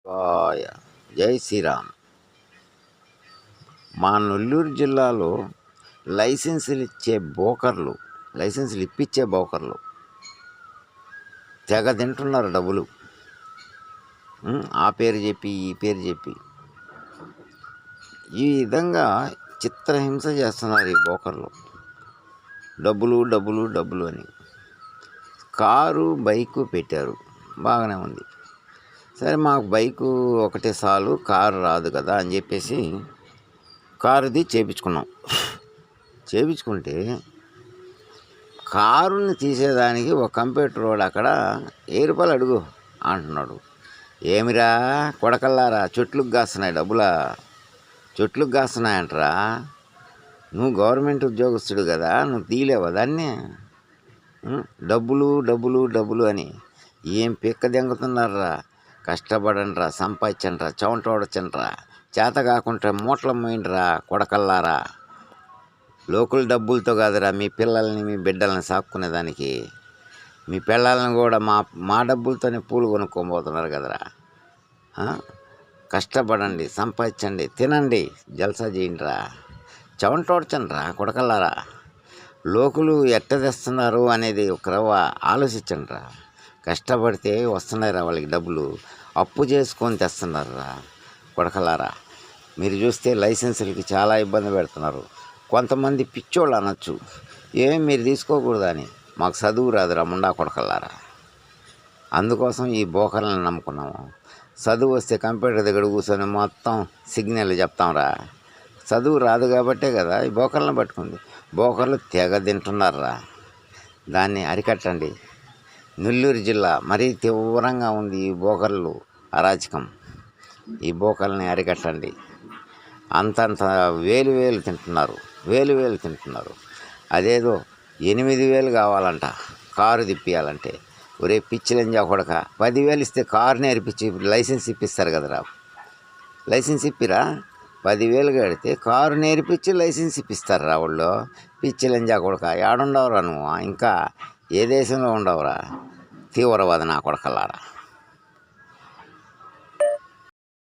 శివాయ. జై శ్రీరామ్. మా నెల్లూరు జిల్లాలో లైసెన్సులు ఇప్పించే బోకర్లు తెగ తింటున్నారు డబ్బులు. ఆ పేరు చెప్పి ఈ పేరు చెప్పి ఈ విధంగా చిత్రహింస చేస్తున్నారు ఈ బోకర్లు. డబ్బులు డబ్బులు డబ్బులు అని కారు బైకు పెట్టారు, బాగానే ఉంది. సరే, మాకు బైకు ఒకటే చాలు, కారు రాదు కదా అని చెప్పేసి కారుది చేపించుకుంటే కారుని తీసేదానికి ఒక కంప్యూటర్ వాడు అక్కడ 1000 రూపాయలు అడుగు అంటున్నాడు. ఏమిరా కొడకల్లారా, చెట్లకు కాస్తున్నాయి డబ్బులా, చెట్లకు కాస్తున్నాయంటరా. నువ్వు గవర్నమెంట్ ఉద్యోగస్తుడు కదా, నువ్వు తీలేవా దాన్ని? డబ్బులు డబ్బులు డబ్బులు అని ఏం పిక్క దెంగుతున్నారా? కష్టపడండిరా, సంపాదించండిరా, చెమటోడచండిరా, చేత కాకుండా మూటలు మోయండిరా కొడకల్లారా. లోకల్ డబ్బులతో కాదురా మీ పిల్లల్ని మీ బిడ్డల్ని సాక్కునేదానికి. మీ పిల్లల్ని కూడా మా డబ్బులతోనే పూలు కొనుక్కోబోతున్నారు కదరా. కష్టపడండి, సంపాదించండి, తినండి, జల్సా చేయండిరా, చెమటోడ్చండిరా కొడకల్లారా. లోకులు ఎట్ట తెస్తున్నారు అనేది ఒక రవ్వ ఆలోచించండిరా. కష్టపడితే వస్తున్నాయిరా వాళ్ళకి డబ్బులు, అప్పు చేసుకొని తెస్తున్నారా కొడకలారా. మీరు చూస్తే లైసెన్సులకి చాలా ఇబ్బంది పెడుతున్నారు. కొంతమంది పిచ్చోళ్ళు అనొచ్చు, ఏం మీరు తీసుకోకూడదని. మాకు చదువు రాదురా ముండా కొడకల్లారా. అందుకోసం ఈ బోకర్లను నమ్ముకున్నాము. చదువు వస్తే కంప్యూటర్ దగ్గర కూర్చొని మొత్తం సిగ్నల్ చెప్తాంరా. చదువు రాదు కాబట్టే కదా ఈ బోకర్లను పట్టుకుంది. బోకర్లు తెగ తింటున్నారా. దాన్ని అరికట్టండి. నెల్లూరు జిల్లా మరీ తీవ్రంగా ఉంది ఈ బోకర్లు అరాచకం. ఈ బోకర్లని అరికట్టండి. అంతంత వేలు తింటున్నారు. అదేదో 8000 కావాలంట కారు తిప్పియాలంటే. ఒరే పిచ్చిలంజా కొడక, 10,000 ఇస్తే కారు నేర్పించి లైసెన్స్ ఇప్పిస్తారు కదరా. లైసెన్స్ ఇప్పిరా, 10,000 కడితే కారు నేర్పించి లైసెన్స్ ఇప్పిస్తారా వాళ్ళు. పిచ్చిలంజా కొడక, ఏడుండవురా నువ్వు? ఇంకా ఏ దేశంలో ఉండవురా? తీవ్రవాద నా కొడకల్లారా.